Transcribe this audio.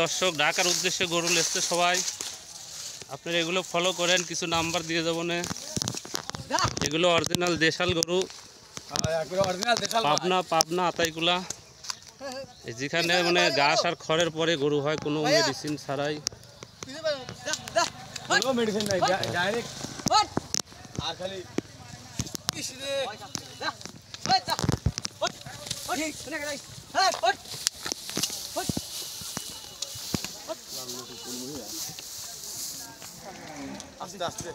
দর্শক ঢাকার উদ্দেশ্যে গরু লেসছে সবাই, আপনারা এগুলো ফলো করেন, কিছু নাম্বার দিয়ে যাবো না। এগুলো অরিজিনাল দেশাল গরু, পাবনা আতাইকুলা, যেখানে মানে ঘাস আর খড়ের পরে গরু হয়, কোনো মেডিসিন ছাড়াই। মেডিসিন নাই, ডাইরেক্ট আর খালি আস্তে আস্তে